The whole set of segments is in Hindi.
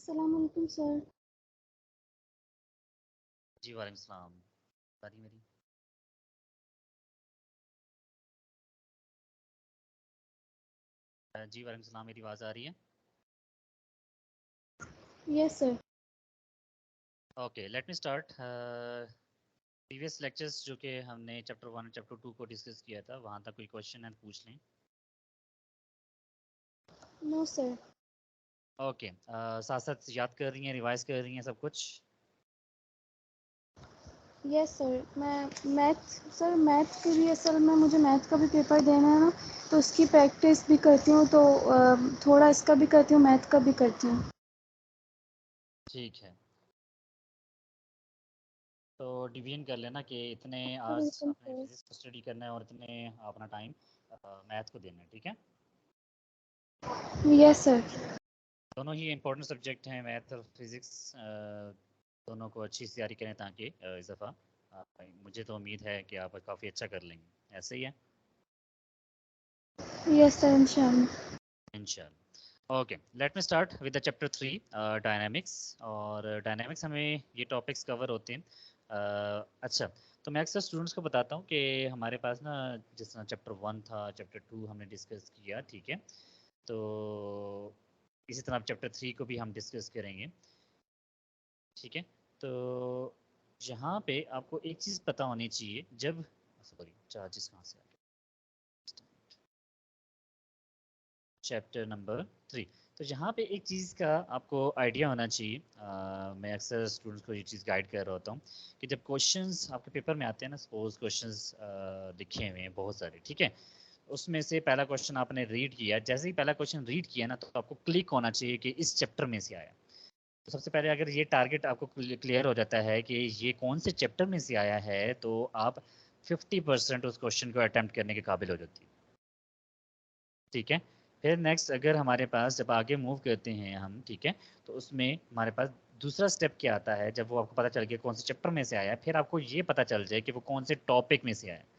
अस्सलाम वालेकुम सर। जी वालेकुम सलाम। सारी मेरी जी वालेकुम सलाम, मेरी आवाज़ आ रही है? Yes sir. Okay, let me start. Previous lectures जो कि हमने चैप्टर 1 और चैप्टर 2 को डिस्कस किया था, वहाँ तक कोई क्वेश्चन है पूछ लें। No sir. ओके, साथ साथ याद कर रही हैं, रिवाइज कर रही हैं सब कुछ? Yes sir. मैथ के लिए असल में मुझे मैथ का भी पेपर देना है ना, तो उसकी प्रैक्टिस भी करती हूँ, तो थोड़ा इसका भी करती हूँ, मैथ का भी करती हूँ। ठीक है, तो डिवीजन कर लेना कि इतने आवर्स वेलकम आपने सर। फिजिक्स को स्टडी करना है और इतने अपना टाइम मैथ को देना है, ठीक है? Yes sir. दोनों ही इंपॉर्टेंट सब्जेक्ट हैं, मैथ और फिज़िक्स। दोनों को अच्छी से तैयारी करें ताकि इस दफ़ा मुझे तो उम्मीद है कि आप काफ़ी अच्छा कर लेंगे, ऐसे ही है यस सर, इंशाल्लाह। इंशाल्लाह। Okay, let me start with the chapter 3, dynamics. और डायनामिक्स हमें ये टॉपिक्स कवर होते हैं। अच्छा, तो मैं अक्सर स्टूडेंट्स को बताता हूँ कि हमारे पास ना, जिस तरह चैप्टर 1 था, चैप्टर 2 हमने डिस्कस किया, ठीक है? तो इसी तरह चैप्टर 3 को भी हम डिस्कस करेंगे, ठीक है? तो यहाँ पे आपको एक चीज़ पता होनी चाहिए, जब सॉरी चार्जेस कहाँ से आ गए, चैप्टर नंबर 3। तो यहाँ पे एक चीज़ का आपको आइडिया होना चाहिए। मैं अक्सर स्टूडेंट्स को ये चीज़ गाइड कर रहा होता हूँ कि जब क्वेश्चंस आपके पेपर में आते हैं ना, सपोज क्वेश्चंस लिखे हुए हैं बहुत सारे, ठीक है? उसमें से पहला क्वेश्चन आपने रीड किया, जैसे ही पहला क्वेश्चन रीड किया ना, तो आपको क्लिक होना चाहिए कि इस चैप्टर में से आया। तो सबसे पहले अगर ये टारगेट आपको क्लियर हो जाता है कि ये कौन से चैप्टर में से आया है, तो आप 50% उस क्वेश्चन को अटेम्प्ट करने के काबिल हो जाती है, ठीक है? फिर नेक्स्ट, अगर हमारे पास जब आगे मूव करते हैं हम, ठीक है, तो उसमें हमारे पास दूसरा स्टेप क्या आता है, जब वो आपको पता चल गया कौन से चैप्टर में से आया है, फिर आपको ये पता चल जाए कि वो कौन से टॉपिक में से आया है।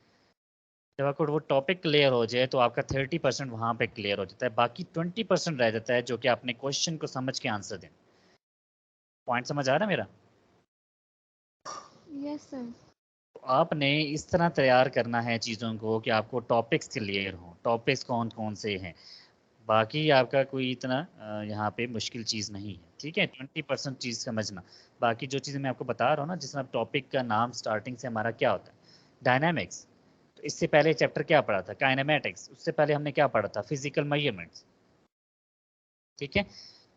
जब आपको वो टॉपिक क्लियर हो जाए तो आपका 30% वहाँ पे क्लियर हो जाता है, बाकी 20% रह जाता है जो कि आपने क्वेश्चन को समझ के आंसर दें। पॉइंट समझ आ रहा है मेरा? Yes sir. तो आपने इस तरह तैयार करना है चीज़ों को कि आपको टॉपिक्स क्लियर हों, टॉपिक्स कौन कौन से हैं। बाकी आपका कोई इतना यहाँ पे मुश्किल चीज़ नहीं है, ठीक है? 20% चीज़ समझना, बाकी जो चीज़ें मैं आपको बता रहा हूँ ना, जिसमें टॉपिक का नाम स्टार्टिंग से हमारा क्या होता है, डायनामिक्स। तो इससे पहले चैप्टर क्या पढ़ा था, काइनेमेटिक्स। उससे पहले हमने क्या पढ़ा था, फिजिकल मेजरमेंट्स, ठीक है?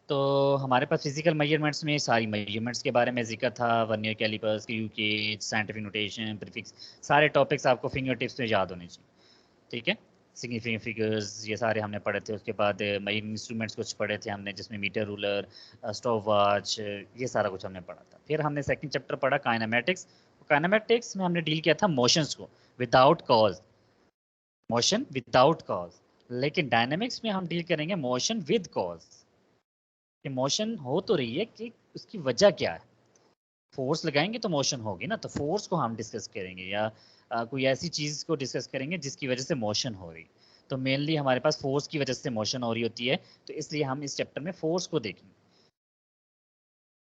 तो हमारे पास फिजिकल मेजरमेंट्स में सारी मेजरमेंट्स के बारे में जिक्र था, वर्नियर कैलिपर्स, यूकेज, साइंटिफिक नोटेशन, प्रीफिक्स, सारे टॉपिक्स आपको फिंगर टिप्स में याद होने चाहिए, ठीक है? सिग्निफिकेंट फिगर्स ये सारे हमने पढ़े थे। उसके बाद मेजरिंग इंस्ट्रूमेंट्स कुछ पढ़े थे हमने, जिसमें मीटर, रूलर, स्टॉप वॉच, ये सारा कुछ हमने पढ़ा था। फिर हमने सेकंड चैप्टर पढ़ा काइनेमेटिक्स। काइनेमेटिक्स में हमने डील किया था मोशंस को, without cause, motion without cause. लेकिन डायनेमिक्स में हम डील करेंगे मोशन विद कॉज, कि मोशन हो तो रही है कि उसकी वजह क्या है। फोर्स लगाएंगे तो मोशन होगी ना, तो फोर्स को हम डिस्कस करेंगे, या कोई ऐसी चीज़ को डिस्कस करेंगे जिसकी वजह से मोशन हो रही। तो मेनली हमारे पास फोर्स की वजह से मोशन हो रही होती है, तो इसलिए हम इस चैप्टर में फोर्स को देखेंगे,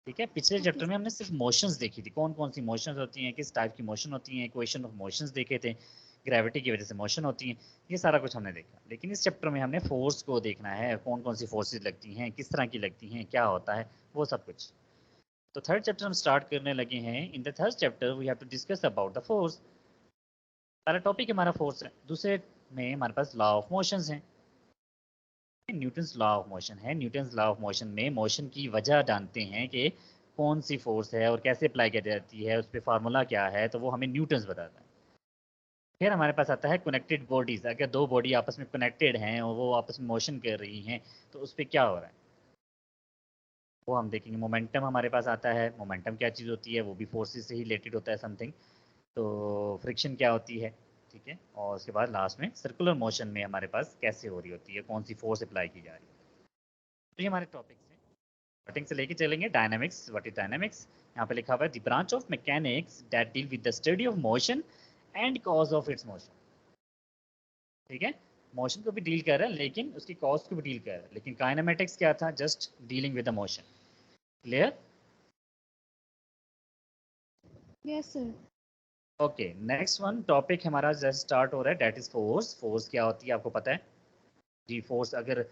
ठीक है? पिछले ओके चैप्टर में हमने सिर्फ मोशंस देखी थी, कौन कौन सी मोशंस होती हैं, किस टाइप की मोशन होती हैं, इक्वेशन ऑफ मोशंस देखे थे, ग्रेविटी की वजह से मोशन होती हैं, ये सारा कुछ हमने देखा। लेकिन इस चैप्टर में हमने फोर्स को देखना है, कौन कौन सी फोर्सेज लगती हैं, किस तरह की लगती हैं, क्या होता है, वो सब कुछ। तो थर्ड चैप्टर हम स्टार्ट करने लगे हैं। In the third chapter we have to discuss about the force. पहला टॉपिक हमारा फोर्स है, दूसरे में हमारे पास लॉ ऑफ मोशंस हैं। न्यूटन्स लॉ ऑफ मोशन है। न्यूटन्स लॉ ऑफ मोशन में मोशन की वजह जानते हैं कि कौन सी फोर्स है और कैसे अप्लाई की जाती है, उस पर फार्मूला क्या है, तो वो हमें न्यूटन्स बताता है। फिर हमारे पास आता है कनेक्टेड बॉडीज। अगर दो बॉडी आपस में कनेक्टेड हैं और वो आपस में मोशन कर रही हैं, तो उस पर क्या हो रहा है, वो हम देखेंगे। मोमेंटम हमारे पास आता है। मोमेंटम क्या चीज़ होती है, वो भी फोर्सेस से ही रिलेटेड होता है समथिंग। तो फ्रिक्शन क्या होती है, ठीक है? और उसके बाद लास्ट में सर्कुलर मोशन में हमारे पास कैसे हो रही होती है, कौन सी फोर्स अप्लाई की जा रही है। तो ये हमारे टॉपिक्स हैं। स्टार्टिंग से लेके चलेंगे। Dynamics, what is dynamics? यहाँ पे लिखा हुआ है the branch of mechanics that deal with the study of motion and cause of its motion, ठीक है? मोशन को भी डील कर रहा है लेकिन उसकी कॉज को भी डील कर रहा है। लेकिन काइनेमेटिक्स क्या था, just dealing with the motion. Clear? Yes sir. Okay, next one topic हमारा जैसे स्टार्ट हो रहा है, डेट इज फोर्स। फोर्स क्या होती है आपको पता है जी? फोर्स अगर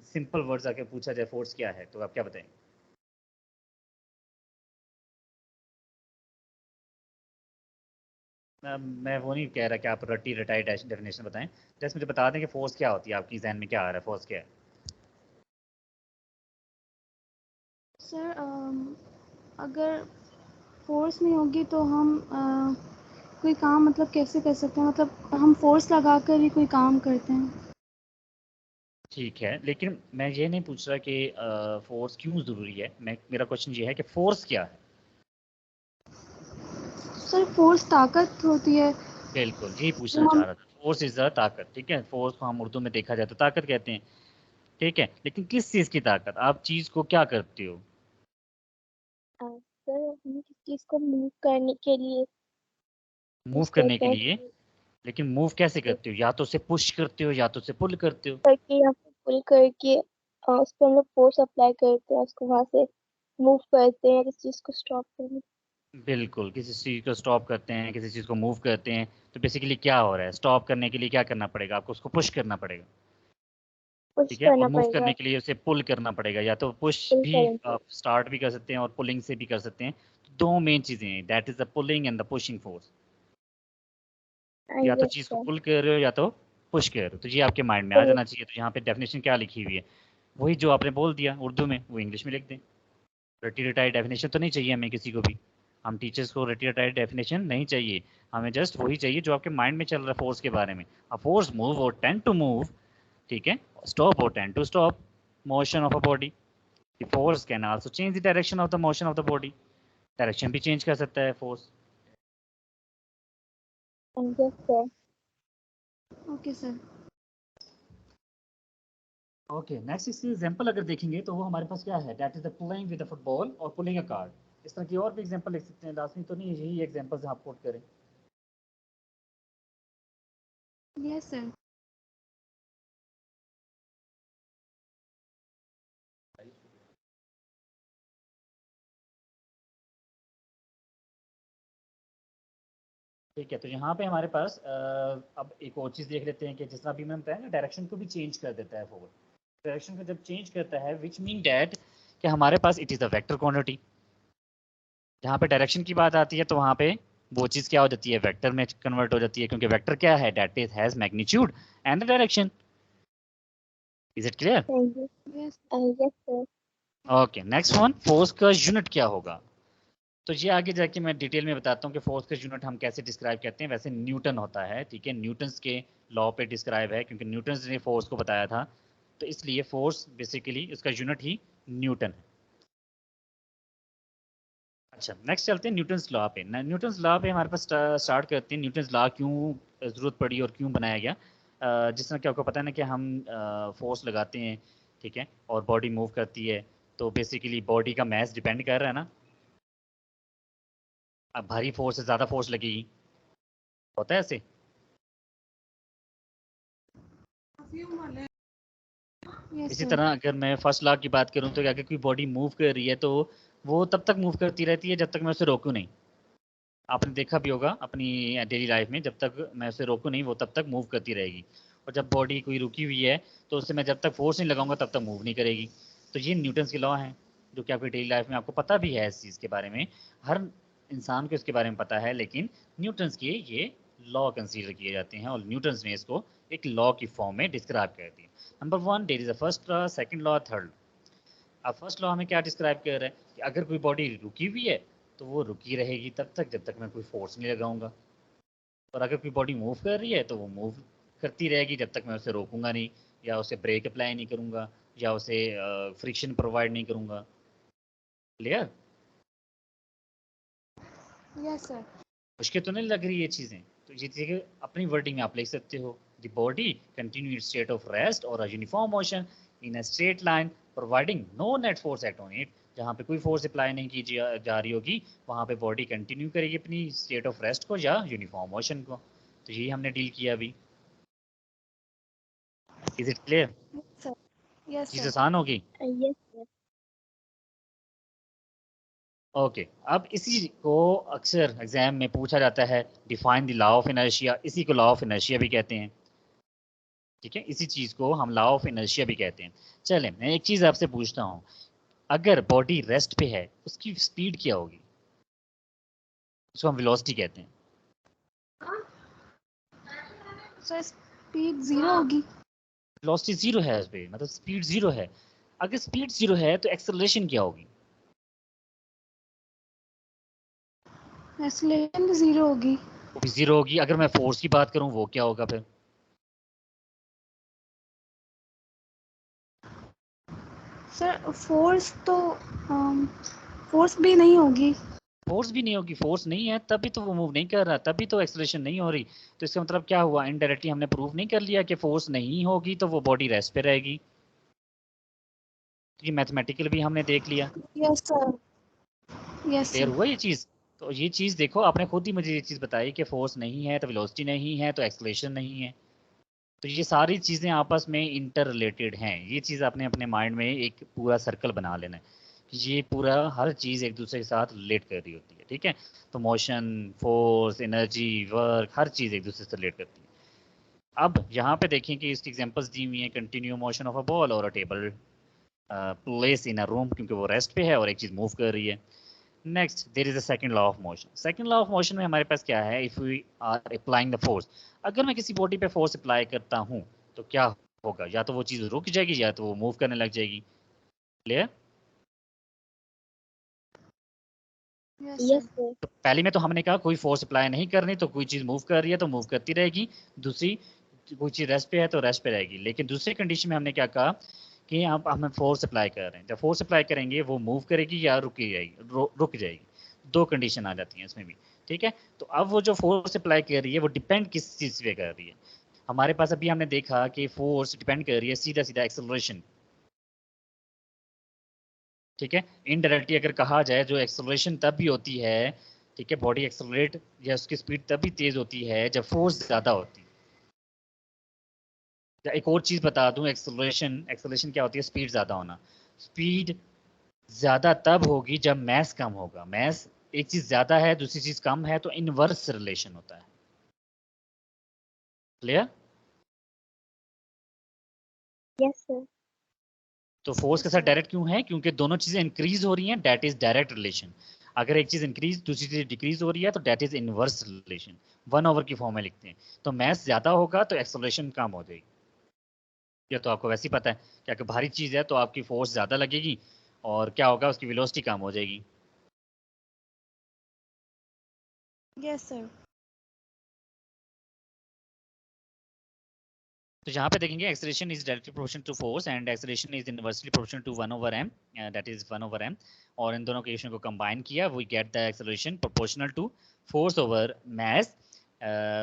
सिंपल वर्ड्स आके पूछा जाए फोर्स क्या है तो आप क्या बताएंगे? मैं वो नहीं कह रहा कि आप रट्टी रटाई डेफिनेशन बताएं, जस्ट मुझे बता दें कि फोर्स क्या होती है, आपकी जहन में क्या आ रहा है, फोर्स क्या है? सर अगर फोर्स नहीं होगी तो हम कोई काम मतलब कैसे कर सकते हैं, मतलब हम फोर्स लगा कर ही कोई काम करते हैं। ठीक है, लेकिन मैं ये नहीं पूछ रहा कि फोर्स क्यों ज़रूरी है, मेरा क्वेश्चन ये है कि फोर्स क्या है? सर फोर्स ताकत होती है। बिल्कुल यही जो पूछना चाह हम रहा था, फोर्स इज अ ताकत। ठीक है, फोर्स को हम उर्दू में देखा जाए तो ताकत कहते हैं। ठीक है, लेकिन किस चीज़ की ताकत? आप चीज़ को क्या करते हो? सर हम किस चीज को मूव करने के लिए मूव यूज करने करते के हैं, लिए, लेकिन मूव कैसे करते हो? या तो उसे पुश करते हो या तो उसे पुल करते हो। करके या फिर पुल करके उस पर हम लोग फोर्स अप्लाई करते हैं, उसको वहां से मूव करते हैं किसी चीज को स्टॉप करने। बिल्कुल, किसी चीज़ को स्टॉप करते हैं, किसी चीज़ को मूव करते हैं, तो बेसिकली क्या हो रहा है? स्टॉप करने के लिए क्या करना पड़ेगा आपको? उसको पुश करना पड़ेगा। पुश ठीक है, और करना मूव करने पड़ेगा, के लिए उसे पुल करना पड़ेगा, या तो पुश पुल भी करेंगे। आप स्टार्ट भी कर सकते हैं और पुलिंग से भी कर सकते हैं। तो दो मेन चीज़ें हैं, that is the pulling and the pushing force. या तो यस चीज़ को सर। पुल कर रहे हो या तो पुश कर रहे हो, तो ये आपके माइंड में आ जाना चाहिए। तो यहाँ पे डेफिनेशन क्या लिखी हुई है, वही जो आपने बोल दिया उर्दू में वो इंग्लिश में लिख दें। रटी रटाई डेफिनेशन तो नहीं चाहिए हमें किसी को भी, हम टीचर्स को रटी रटाई डेफिनेशन नहीं चाहिए। हमें जस्ट वही चाहिए जो आपके माइंड में चल रहा है फोर्स के बारे में। अ फोर्स मूव और टेंड टू मूव, ठीक है, स्टॉप और tend to stop motion of a body. The force can also change the direction of the motion of the body. Direction भी चेंज कर सकता है force. Yes sir. Okay sir. Okay, next इसकी एग्जांपल अगर देखेंगे तो वो हमारे पास क्या है, that is the playing with the football और पुलिंग अ कार्ड। इस तरह की और भी एग्जांपल लिख सकते हैं, लाजमी तो नहीं यही एग्जांपल्स आप कोट करें। Yes sir. ठीक है, तो यहाँ पे हमारे पास अब एक और चीज़ देख लेते हैं कि जिस तरह अभी मैंने बताया ना, डायरेक्शन को भी चेंज कर देता है फोर्स। डायरेक्शन को जब चेंज करता है विच मीन डैट कि हमारे पास it is the vector quantity. जहाँ पे डायरेक्शन की बात आती है तो वहाँ पे वो चीज़ क्या हो जाती है, वेक्टर में कन्वर्ट हो जाती है, क्योंकि वेक्टर क्या है, that is has magnitude and the direction. Is it clear? Yes. Yes sir. Okay, next one, force का यूनिट क्या होगा? तो ये आगे जाके मैं डिटेल में बताता हूँ कि फोर्स का यूनिट हम कैसे डिस्क्राइब करते हैं। वैसे न्यूटन होता है, ठीक है, न्यूटन्स के लॉ पे डिस्क्राइब है, क्योंकि न्यूटन ने फोर्स को बताया था, तो इसलिए फोर्स बेसिकली उसका यूनिट ही न्यूटन है। अच्छा, नेक्स्ट चलते हैं न्यूटन्स लॉ पे। न्यूटन्स लॉ पे हमारे पास स्टार्ट करते हैं, न्यूटन्स लॉ क्यों ज़रूरत पड़ी और क्यों बनाया गया। जिस तरह कि आपको पता है ना कि हम फोर्स लगाते हैं, ठीक है, और बॉडी मूव करती है, तो बेसिकली बॉडी का मास डिपेंड कर रहा है ना। अब भारी फोर्स से ज़्यादा फोर्स लगेगी, होता है ऐसे। यस इसी सर। तरह अगर मैं फर्स्ट लॉ की बात करूं तो अगर कोई बॉडी मूव कर रही है तो वो तब तक मूव करती रहती है जब तक मैं उसे रोकूं नहीं। आपने देखा भी होगा अपनी डेली लाइफ में, जब तक मैं उसे रोकूं नहीं वो तब तक मूव करती रहेगी। और जब बॉडी कोई रुकी हुई है तो उससे मैं जब तक फोर्स नहीं लगाऊंगा तब तक मूव नहीं करेगी। तो ये न्यूटन्स के लॉ हैं, जो कि आपकी डेली लाइफ में आपको पता भी है इस चीज़ के बारे में। हर इंसान को इसके बारे में पता है, लेकिन न्यूटन्स के ये लॉ कंसीडर किए जाते हैं और न्यूटन्स ने इसको एक लॉ की फॉर्म में डिस्क्राइब कर दिया। Number one, there is a first law, second law, third. अब फर्स्ट लॉ हमें क्या डिस्क्राइब कर रहा है कि अगर कोई बॉडी रुकी हुई है तो वो रुकी रहेगी तब तक जब तक मैं कोई फोर्स नहीं लगाऊंगा। और अगर कोई बॉडी मूव कर रही है तो वो मूव करती रहेगी जब तक मैं उसे रोकूंगा नहीं, या उसे ब्रेक अप्लाई नहीं करूंगा, या उसे फ्रिक्शन प्रोवाइड नहीं करूंगा। क्लियर? Yes sir. मुश्किल तो नहीं लग रही ये चीज़ें? तो ये चीज़ें अपनी वर्डिंग में आप लिख सकते हो। The body continue in state of rest और a uniform motion in a straight line providing no net force act on it. जहाँ पे कोई फोर्स अप्लाई नहीं की जा रही होगी वहाँ पे बॉडी कंटिन्यू करेगी अपनी स्टेट ऑफ रेस्ट को या यूनिफॉर्म मोशन को। तो यही हमने डील किया अभी। Is it clear? Sir. Yes cheese sir. आसान होगी। Yes sir. ओके, अब इसी को अक्सर एग्जाम में पूछा जाता है, define the law of inertia, इसी को लॉ ऑफ इनर्शिया भी कहते हैं। ठीक है, इसी चीज को हम लॉ ऑफ इनर्शिया भी कहते हैं। चले, मैं एक चीज आपसे पूछता हूँ, अगर बॉडी रेस्ट पे है उसकी स्पीड क्या होगी? उसको हम वेलोसिटी कहते हैं। सर स्पीड 0 होगी। वेलोसिटी जीरो है उस पे, मतलब स्पीड जीरो है। अगर स्पीड जीरो है तो एक्सेलरेशन क्या होगी? एक्सीलरेशन भी 0 होगी। वो भी जीरो होगी। अगर मैं फोर्स की बात करूं वो क्या होगा फिर? सर फोर्स भी नहीं होगी। फोर्स भी नहीं होगी, फोर्स नहीं है तभी तो वो मूव नहीं कर रहा, तभी तो एक्सेलरेशन नहीं हो रही। तो इसका मतलब क्या हुआ, इनडायरेक्टली हमने प्रूव नहीं कर लिया कि फोर्स नहीं होगी तो वो बॉडी रेस्ट पे रहेगी। ये मैथमेटिकल भी हमने देख लिया। Yes sir. Yes clear sir. हुआ ये चीज? तो ये चीज देखो, आपने खुद ही मुझे ये चीज बताई कि फोर्स नहीं है तो वेलोसिटी नहीं है तो एक्सेलरेशन नहीं है। तो ये सारी चीजें आपस में इंटर रिलेटेड हैं। ये चीज आपने अपने माइंड में एक पूरा सर्कल बना लेना है कि ये पूरा हर चीज एक दूसरे के साथ रिलेट कर रही होती है। ठीक है, तो मोशन, फोर्स, एनर्जी, वर्क, हर चीज एक दूसरे से रिलेट करती है। अब यहाँ पे देखें कि इसकी एग्जांपल्स दी हुई हैं, continue motion of a ball और a table place in a room, क्योंकि वो रेस्ट पे है और एक चीज मूव कर रही है। Next, there is a second law of motion. Second law of motion में हमारे पास क्या है, if we are applying the force, अगर मैं किसी बॉडी पे फोर्स अप्लाई करता हूँ तो क्या होगा, या तो वो चीज रुक जाएगी या तो वो मूव करने लग जाएगी। Clear? Yes Yes, sir. sir. तो पहले में तो हमने कहा कोई फोर्स अप्लाई नहीं करनी, तो कोई चीज मूव कर रही है तो मूव करती रहेगी। दूसरी, कोई चीज रेस्ट पे है तो रेस्ट पे रहेगी। लेकिन दूसरी कंडीशन में हमने क्या कहा कि आप हम फोर्स अप्लाई कर रहे हैं, जब फोर्स अप्लाई करेंगे वो मूव करेगी या रुकी जाएगी, रुक जाएगी। दो कंडीशन आ जाती हैं इसमें भी। ठीक है, तो अब वो जो फोर्स अप्लाई कर रही है वो डिपेंड किस चीज पे कर रही है? हमारे पास अभी हमने देखा कि फोर्स डिपेंड कर रही है सीधा सीधा एक्सेलरेशन। ठीक है, इनडायरेक्टली अगर कहा जाए जो एक्सेलरेशन तब भी होती है, ठीक है, बॉडी एक्सेलरेट या उसकी स्पीड तब भी तेज होती है जब फोर्स ज्यादा होती है। या एक और चीज बता दूं, एक्सेलरेशन एक्सेलरेशन क्या होती है, स्पीड ज्यादा होना। स्पीड ज्यादा तब होगी जब मैस कम होगा। मैस, एक चीज ज्यादा है दूसरी चीज कम है तो इनवर्स रिलेशन होता है। क्लियर? Yes, sir. तो फोर्स के यस साथ सर। डायरेक्ट क्यों है, क्योंकि दोनों चीजें इंक्रीज हो रही हैं, दैट इज डायरेक्ट रिलेशन। अगर एक चीज इंक्रीज दूसरी चीज डिक्रीज हो रही है तो that is inverse relation. One over की फॉर्म में लिखते हैं। तो मैस ज्यादा होगा तो एक्सेलरेशन कम हो जाएगी। ये तो आपको वैसे ही पता है कि अगर भारी चीज है तो आपकी फोर्स ज्यादा लगेगी और क्या होगा, उसकी वेलोसिटी कम हो जाएगी। Yes sir. तो यहाँ पे देखेंगे acceleration is directly proportional to force and acceleration is inversely proportional to 1/m, that is 1/m। और इन दोनों इक्वेशन को कंबाइन किया, we get the acceleration proportional to force over mass.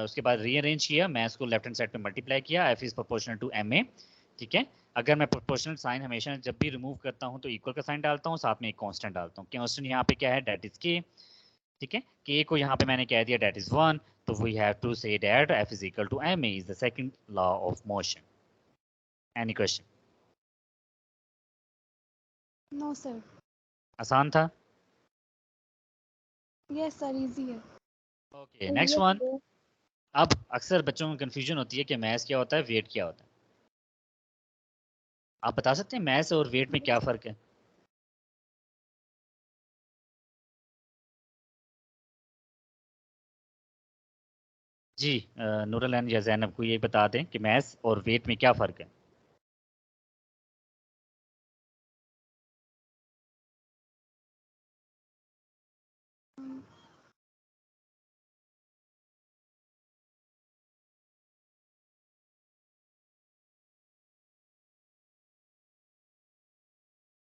उसके बाद रीअरेंज किया, मास को लेफ्ट हैंड साइड पे मल्टीप्लाई किया, F is proportional to M A. ठीक है, अगर मैं प्रोपोर्शनल साइन हमेशा जब भी रिमूव करता हूँ तो इक्वल का साइन डालता हूँ, साथ में एक कांस्टेंट डालता हूँ। कांस्टेंट यहाँ पे क्या है, दैट इज के। ठीक है, के को यहाँ पे मैंने कह दिया दैट इज 1, तो we have to say that F is equal to M A is the second law of motion. Any question? No sir. आसान था। यस सर, इजी है। Okay, next Yes, one. sir. अब अक्सर बच्चों में कंफ्यूजन होती है कि मैथ्स क्या होता है, वेट क्या होता है। आप बता सकते हैं मैथ्स और वेट में क्या फ़र्क है? जी, नूरलैन या जैनब को ये बता दें कि मैथ्स और वेट में क्या फ़र्क है।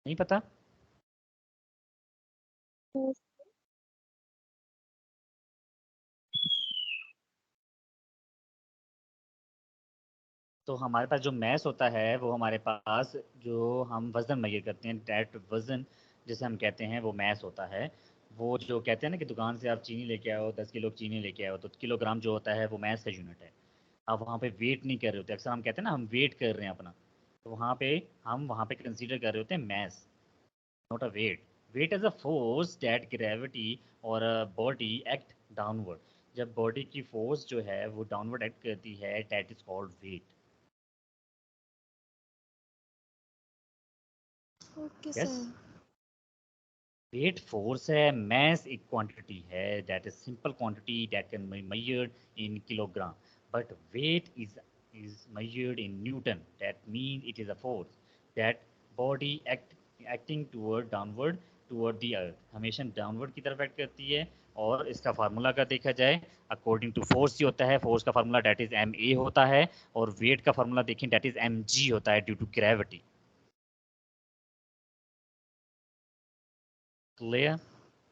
नहीं पता? Yes. तो हमारे पास जो मैथ्स होता है वो हमारे पास जो हम वज़न मेजर करते हैं, डेट वज़न जिसे हम कहते हैं, वो मैथ्स होता है। वो जो कहते हैं ना कि दुकान से आप चीनी लेके आओ, 10 किलो चीनी लेके आओ, तो किलोग्राम जो होता है वो मैथ्स का यूनिट है। आप वहाँ पे वेट नहीं कर रहे होते। अक्सर हम कहते हैं ना हम वेट कर रहे हैं अपना, तो वहाँ पे हम वहाँ पे कंसीडर कर रहे होते हैं maths, not a weight. Weight is a force that gravity और अ बॉडी एक्ट डाउनवर्ड। जब बॉडी की फोर्स जो है वो डाउनवर्ड एक्ट करती है, that is called weight. Okay yes, sir. Weight force है, mass एक क्वांटिटी है, that is simple quantity that can be measured in kilogram, but weight is measured in newton, that means it is a force that body acting toward downward toward the earth, हमेशा डाउनवर्ड की तरफ एक्ट करती है। और इसका फार्मूला का देखा जाए, अकॉर्डिंग टू फोर्स ही होता है, फोर्स का formula that is M A होता है, और वेट का फार्मूला देखें दैट इज एम जी होता है, due to gravity. Clear?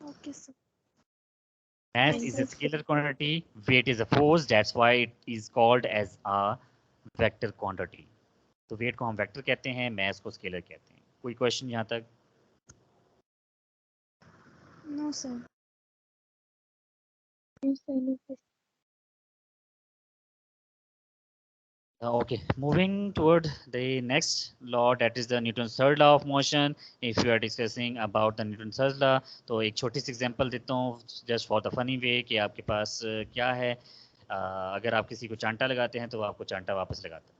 Okay sir. Mass yes is sir. a scalar quantity, weight is a force, that's why it is called as a vector quantity. तो weight को हम vector कहते हैं, mass को scalar कहते हैं। कोई question यहाँ तक? No sir. Yes, I know this. Okay, moving toward the next law, that is the Newton's third law of motion. If you are discussing about the Newton's third law, तो एक छोटी सी example देता हूँ just for the funny way कि आपके पास क्या है। अगर आप किसी को चांटा लगाते हैं तो वो आपको चांटा वापस लगाता है।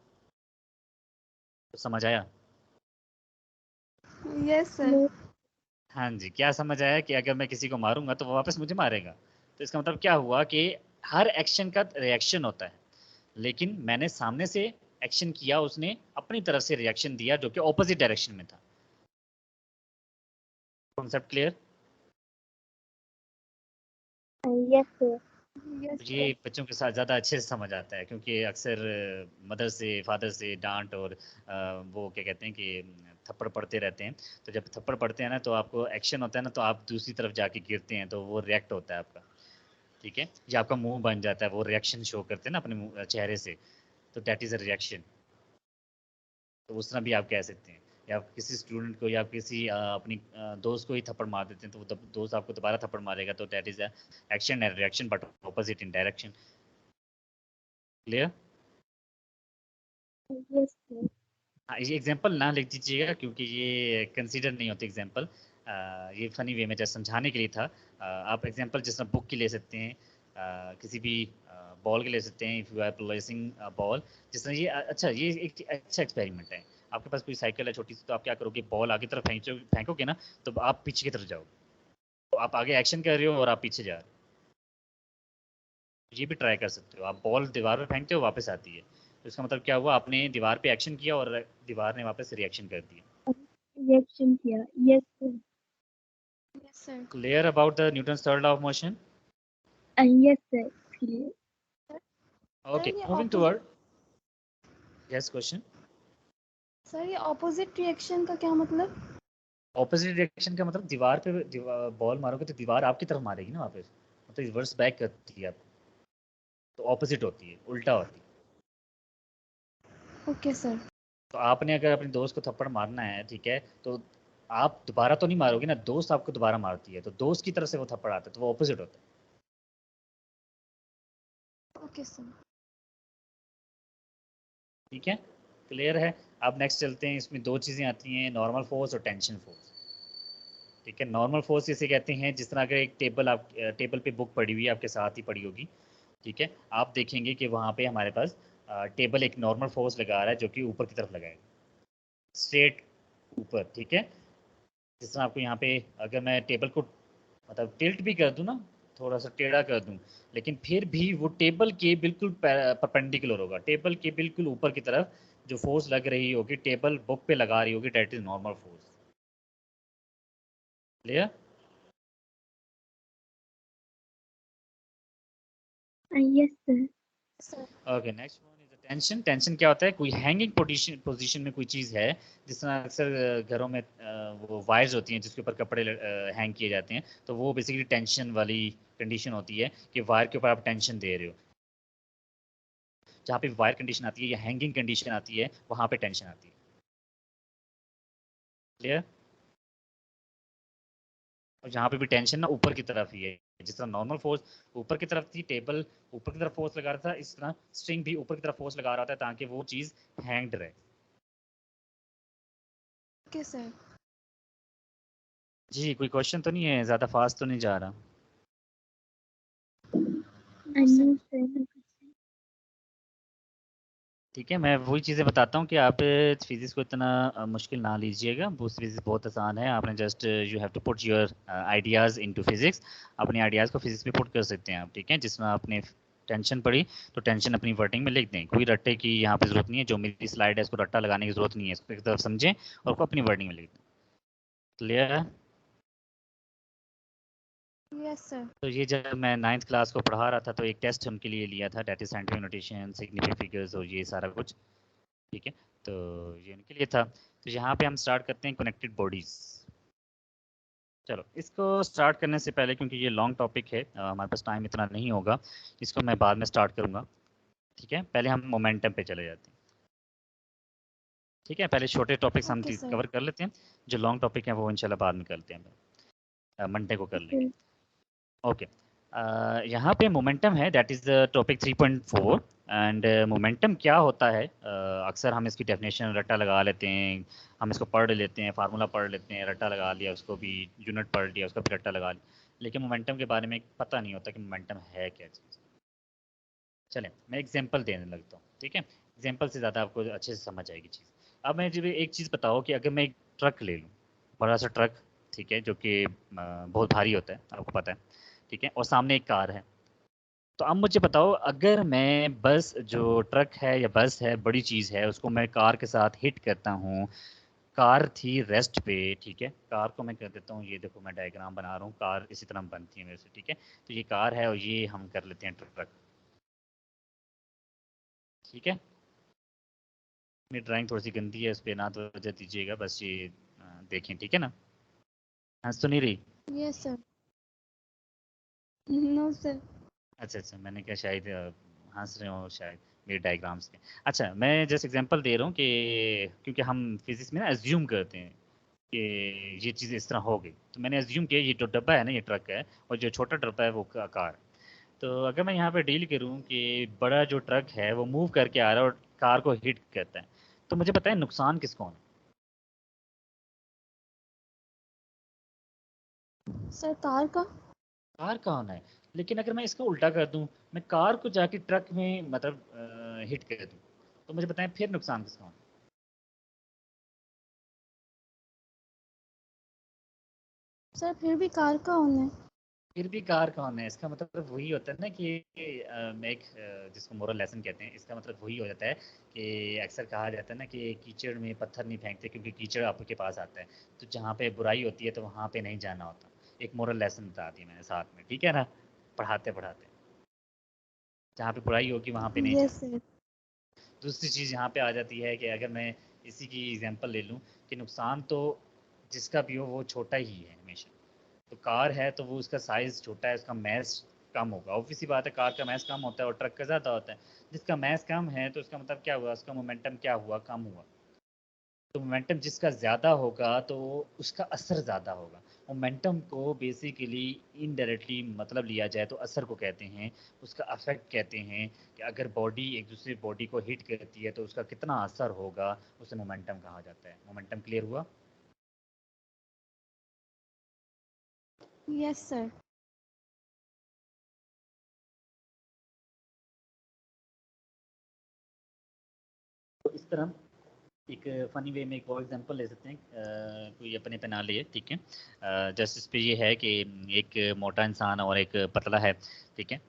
तो समझ आया? Yes sir. No, हाँ जी, क्या समझ आया कि अगर मैं किसी को मारूंगा तो वो वापस मुझे मारेगा। तो इसका मतलब क्या हुआ कि हर एक्शन का रिएक्शन होता है, लेकिन मैंने सामने से एक्शन किया, उसने अपनी तरफ से रिएक्शन दिया जो कि ऑपोजिट डायरेक्शन में था। Concept clear? yes, sir. Yes ये सर। बच्चों के साथ ज़्यादा अच्छे से समझ आता है, क्योंकि अक्सर मदर से फादर से डांट और वो क्या कहते हैं कि थप्पड़ पड़ते रहते हैं। तो जब थप्पड़ पड़ते हैं ना, तो आपको एक्शन होता है ना, तो आप दूसरी तरफ जाके गिरते हैं, तो वो रिएक्ट होता है आपका। ठीक है, या आपका मुंह बन जाता है, वो रिएक्शन शो करते हैं ना अपने चेहरे से, तो दैट इज़ अ रिएक्शन। तो उस तरह भी आप कह सकते हैं। या आप किसी स्टूडेंट को या आप किसी अपनी दोस्त को ही थप्पड़ मार देते हैं, तो वो दोस्त आपको दोबारा थप्पड़ मारेगा, तो that is a action and reaction but opposite in direction. Clear? Yes, sir. हाँ, ये एग्जांपल ना लिख दीजिएगा, क्योंकि ये कंसीडर नहीं होते एग्जांपल। ये फनी वे में जस्ट समझाने के लिए था। आप एग्जांपल जिस तरह बुक की ले सकते हैं, किसी भी बॉल के ले सकते हैं। If you are placing ball, जिस तरह ये अच्छा, ये एक अच्छा एक्सपेरिमेंट है। आपके पास कोई साइकिल है छोटी सी, तो आप क्या करोगे, बॉल आगे तरफ फेंकोगे ना, तो आप पीछे की तरफ जाओगे। तो आप आगे एक्शन कर रहे हो और आप पीछे जा रहे हो। ये भी ट्राई कर सकते हो, आप बॉल दीवार पे फेंकते हो, वापस आती है। तो इसका मतलब क्या हुआ, आपने दीवार पे एक्शन किया और दीवार ने वापस रिएक्शन कर दिया। Reaction here. Yes, sir. Yes sir. Clear about the Newton's third law of motion? Yes, sir. Clear. Okay, sir ये moving opposite toward, yes question. Sir ये ऑपोजिट रिएक्शन का क्या मतलब? Opposite reaction का मतलब दीवार पे बॉल मारोगे तो दीवार आपकी तरफ मारेगी ना वापस, मतलब रिवर्स बैक करती है आपको। तो ऑपोजिट होती है, उल्टा होती है। Okay sir. तो आपने अगर अपने दोस्त को थप्पड़ मारना है, ठीक है, तो आप दोबारा तो नहीं मारोगे ना, दोस्त आपको दोबारा मारती है, तो दोस्त की तरफ से वो थप्पड़ आता है, तो वो ऑपोजिट होता है। Okay sir. ठीक है, क्लियर है? अब नेक्स्ट चलते हैं, इसमें दो चीज़ें आती हैं, नॉर्मल फोर्स और टेंशन फोर्स। ठीक है, नॉर्मल फोर्स इसे कहते हैं, जिस तरह अगर एक टेबल, आप टेबल पे बुक पड़ी हुई है, आपके साथ ही पड़ी होगी, ठीक है, आप देखेंगे कि वहाँ पे हमारे पास टेबल एक नॉर्मल फोर्स लगा रहा है, जो कि ऊपर की तरफ लगाएगा, स्ट्रेट ऊपर। ठीक है, जिस तरह आपको यहाँ पे, अगर मैं टेबल को मतलब टिल्ट भी कर दूँ ना, थोड़ा सा टेढ़ा कर दूँ, लेकिन फिर भी वो टेबल के बिल्कुल परपेंडिकुलर होगा, टेबल के बिल्कुल ऊपर की तरफ जो फोर्स लग रही होगी, टेबल बुक पे लगा रही होगी, that is normal force. Clear? Yes, sir. Sir. Okay, next one is tension. Tension क्या होता है, कोई हैंगिंग पोजीशन में कोई चीज़ है, जिस तरह अक्सर घरों में वो वायर्स होती हैं जिसके ऊपर कपड़े हैंग किए जाते हैं, तो वो बेसिकली टेंशन वाली कंडीशन होती है कि वायर के ऊपर आप टेंशन दे रहे हो। जहाँ पे वायर कंडीशन आती है या हैंगिंग कंडीशन आती है, वहाँ पे टेंशन आती है। क्लियर? और जहाँ पे भी टेंशन ना ऊपर की तरफ ही है, जिस तरह नॉर्मल फोर्स ऊपर की तरफ थी, टेबल ऊपर की तरफ फोर्स लगा रहा था, इस तरह स्ट्रिंग भी ऊपर की तरफ फोर्स लगा रहा था, ताकि वो चीज़ हैंग्ड रहे। Okay sir. जी, कोई क्वेश्चन तो नहीं है, ज़्यादा फास्ट तो नहीं जा रहा? ठीक है, मैं वही चीज़ें बताता हूँ कि आप फिज़िक्स को इतना मुश्किल ना लीजिएगा। वो फिज़िक्स बहुत आसान है। आपने just you have to put your ideas into physics. अपने आइडियाज़ को फिज़िक्स में पुट कर सकते हैं आप, ठीक है? जिसमें आपने टेंशन पड़ी, तो टेंशन अपनी वर्डिंग में लिख दें। कोई रट्टे की यहाँ पे ज़रूरत नहीं है। जो मेरी स्लाइड है, इसको रट्टा लगाने की ज़रूरत नहीं है। इसको एक तरफ समझें और उसको अपनी वर्डिंग में लिख दें। क्लियर है? Yes sir. तो ये जब मैं 9th क्लास को पढ़ा रहा था, तो एक टेस्ट उनके लिए लिया था, that is scientific notation, significant figures और ये सारा कुछ, ठीक है? तो ये उनके लिए था। तो यहाँ पे हम स्टार्ट करते हैं कनेक्टेड बॉडीज़। चलो, इसको स्टार्ट करने से पहले, क्योंकि ये लॉन्ग टॉपिक है, हमारे पास टाइम इतना नहीं होगा, इसको मैं बाद में स्टार्ट करूँगा, ठीक है? पहले हम मोमेंटम पे चले जाते हैं, ठीक है? पहले छोटे टॉपिक्स हम ओके सर। कवर कर लेते हैं, जो लॉन्ग टॉपिक है वो इंशाल्लाह बाद में करते हैं, मंडे को कर लेंगे। ओके, यहाँ पे मोमेंटम है, that is the topic 3.4। And momentum क्या होता है, अक्सर हम इसकी डेफिनेशन रट्टा लगा लेते हैं, हम इसको पढ़ लेते हैं, फार्मूला पढ़ लेते हैं, रट्टा लगा लिया, उसको भी यूनिट पढ़ लिया, उसका भी रट्टा लगा लिया, लेकिन मोमेंटम के बारे में पता नहीं होता कि मोमेंटम है क्या चीज़। चलें, मैं एग्जांपल देने लगता हूँ, ठीक है? एग्जांपल से ज़्यादा आपको अच्छे से समझ आएगी चीज़। अब मैं जब एक चीज़ बताओ कि अगर मैं एक ट्रक ले लूँ, बड़ा सा ट्रक, ठीक है, जो कि बहुत भारी होता है, आपको पता है, ठीक है, और सामने एक कार है। तो अब मुझे बताओ, अगर मैं बस, जो ट्रक है या बस है, बड़ी चीज़ है, उसको मैं कार के साथ हिट करता हूँ, कार थी रेस्ट पे, ठीक है, कार को मैं कर देता हूँ, ये देखो मैं डायग्राम बना रहा हूँ, कार इसी तरह बनती है मेरे से, ठीक है? तो ये कार है और ये हम कर लेते हैं ट्रक, ठीक है? मेरी ड्राइंग थोड़ी सी गंदी है, उस पर ना तो वजह दीजिएगा, बस ये देखें, ठीक है ना? हंस तो नहीं रही? Yes sir. No sir. अच्छा अच्छा, मैंने कहा शायद हंस रहे हो शायद मेरे डायग्राम्स के। अच्छा, मैं जस्ट एग्जांपल दे रहा हूँ कि क्योंकि हम फिजिक्स में ना एज्यूम करते हैं कि ये चीज़ इस तरह हो गई, तो मैंने एज्यूम किया ये जो डब्बा है ना, ये ट्रक है, और जो छोटा डब्बा है वो कार। तो अगर मैं यहाँ पे डील करूँ कि बड़ा जो ट्रक है वो मूव करके आ रहा है और कार को हिट करता है, तो मुझे पता है नुकसान किसको होना सर कार का। है, कार का होना है। लेकिन अगर मैं इसको उल्टा कर दूँ, मैं कार को जाके ट्रक में मतलब हिट कर दूँ, तो मुझे बताएं फिर नुकसान किसका होना है? सर फिर भी कार का होना है। फिर भी कार कौन है, इसका मतलब वही होता है ना कि एक जिसको मोरल लेसन कहते हैं, इसका मतलब वही हो जाता है कि अक्सर कहा जाता है ना कि कीचड़ में पत्थर नहीं फेंकते, क्योंकि कीचड़ आपके पास आता है, तो जहाँ पे बुराई होती है तो वहाँ पे नहीं जाना होता। एक मोरल लेसन बता दी मैंने साथ में, ठीक है ना? पढ़ाते पढ़ाते, जहाँ पे बुराई होगी वहाँ पे नहीं यस जाना। सर। दूसरी चीज़ यहाँ पे आ जाती है कि अगर मैं इसी की एग्जांपल ले लूँ कि नुकसान तो जिसका भी हो वो छोटा ही है हमेशा। तो कार है तो वो उसका साइज़ छोटा है, उसका मैस कम होगा, ऑब्वियस सी बात है, कार का मैस कम होता है और ट्रक का ज़्यादा होता है। जिसका मैस कम है तो उसका मतलब क्या हुआ, उसका मोमेंटम क्या हुआ, कम हुआ। तो मोमेंटम जिसका ज़्यादा होगा तो उसका असर ज़्यादा होगा। मोमेंटम को बेसिकली इनडायरेक्टली मतलब लिया जाए तो असर को कहते हैं, उसका अफेक्ट कहते हैं, कि अगर बॉडी एक दूसरे बॉडी को हिट करती है तो उसका कितना असर होगा, उसे मोमेंटम कहा जाता है। मोमेंटम क्लियर हुआ? Yes sir. तो इस तरह एक फ़नी वे में एक और एग्जांपल ले सकते हैं, कोई अपने पे ना लिए, ठीक है? जस्ट इस पे ये है कि एक मोटा इंसान और एक पतला है, ठीक है?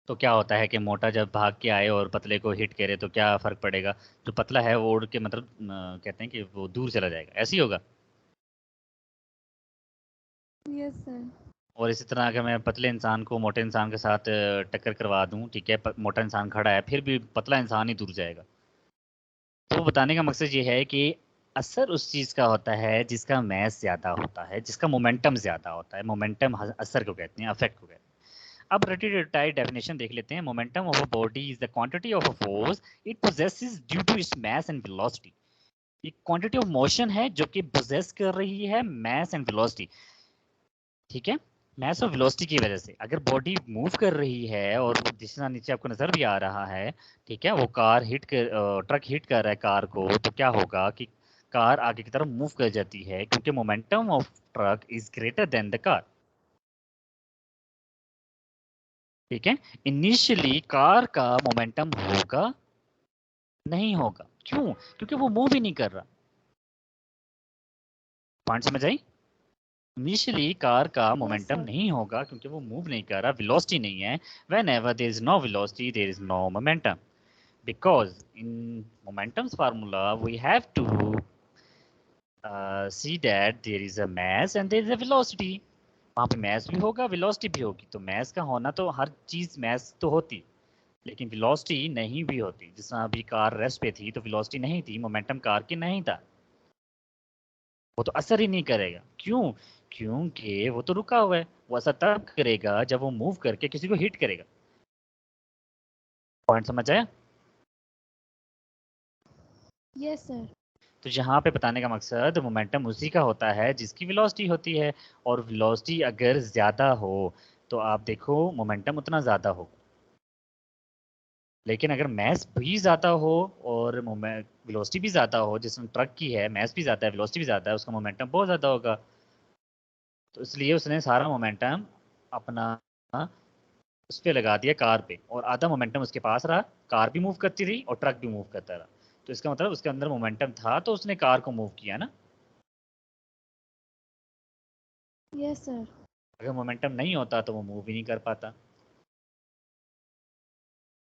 तो क्या होता है कि मोटा जब भाग के आए और पतले को हिट करे तो क्या फ़र्क पड़ेगा? जो पतला है वो उड़ के मतलब कहते हैं कि वो दूर चला जाएगा, ऐसे ही होगा। Yes sir. और इसी तरह अगर मैं पतले इंसान को मोटे इंसान के साथ टक्कर करवा दूँ, ठीक है? मोटा इंसान खड़ा है, फिर भी पतला इंसान ही दूर जाएगा। तो बताने का मकसद ये है कि असर उस चीज़ का होता है जिसका मैस ज़्यादा होता है, जिसका मोमेंटम ज़्यादा होता है। मोमेंटम असर को कहते हैं, अफेक्ट को कहते हैं। अब रटी रटाई डेफिनेशन देख लेते हैं। Momentum of a body is the quantity of a force it possesses due to its mass and velocity. ये क्वांटिटी ऑफ मोशन है जो कि पोजेस कर रही है मास एंड वेलोसिटी, ठीक है? मास और वेलोसिटी की वजह से अगर बॉडी मूव कर रही है और जिस तरह नीचे आपको नजर भी आ रहा है, ठीक है, वो कार हिट कर ट्रक हिट कर रहा है कार को, तो क्या होगा कि कार आगे की तरफ मूव कर जाती है क्योंकि momentum of truck is greater than the car. ठीक है, इनिशियली कार का मोमेंटम होगा नहीं होगा, क्यों? क्योंकि वो मूव ही नहीं कर रहा। पॉइंट समझ आई? इनिशियली कार का मोमेंटम सर। नहीं होगा क्योंकि वो मूव नहीं कर रहा, वेलोसिटी नहीं है। Whenever there is no velocity there is no momentum, because in momentum's formula we have to see that there is a mass and there is a velocity। वहाँ पे mass भी होगा, velocity भी होगी। तो mass का होना तो हर चीज mass तो होती, लेकिन velocity नहीं भी होती। जिस तरह अभी कार रेस्ट पे थी तो velocity नहीं थी, मोमेंटम कार की नहीं था, वो तो असर ही नहीं करेगा। क्यों? क्योंकि वो तो रुका हुआ है। वो असर तब करेगा जब वो मूव करके किसी को हिट करेगा। पॉइंट समझ आया? Yes sir. तो यहाँ पे बताने का मकसद मोमेंटम उसी का होता है जिसकी वेलोसिटी होती है, और वेलोसिटी अगर ज़्यादा हो तो आप देखो मोमेंटम उतना ज़्यादा हो। लेकिन अगर मैस भी ज़्यादा हो और वेलोसिटी भी ज़्यादा हो, जिसमें ट्रक की है मैस भी ज़्यादा है वेलोसिटी भी ज़्यादा है, उसका मोमेंटम बहुत ज़्यादा होगा। तो इसलिए उसने सारा मोमेंटम अपना उस पर लगा दिया कार पे, और आधा मोमेंटम उसके पास रहा। कार भी मूव करती रही और ट्रक भी मूव करता रहा। तो इसका मतलब उसके अंदर मोमेंटम था तो उसने कार को मूव किया ना। Yes sir. अगर मोमेंटम नहीं होता तो वो मूव ही नहीं कर पाता।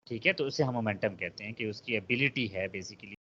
ठीक है, तो उसे हम मोमेंटम कहते हैं कि उसकी एबिलिटी है बेसिकली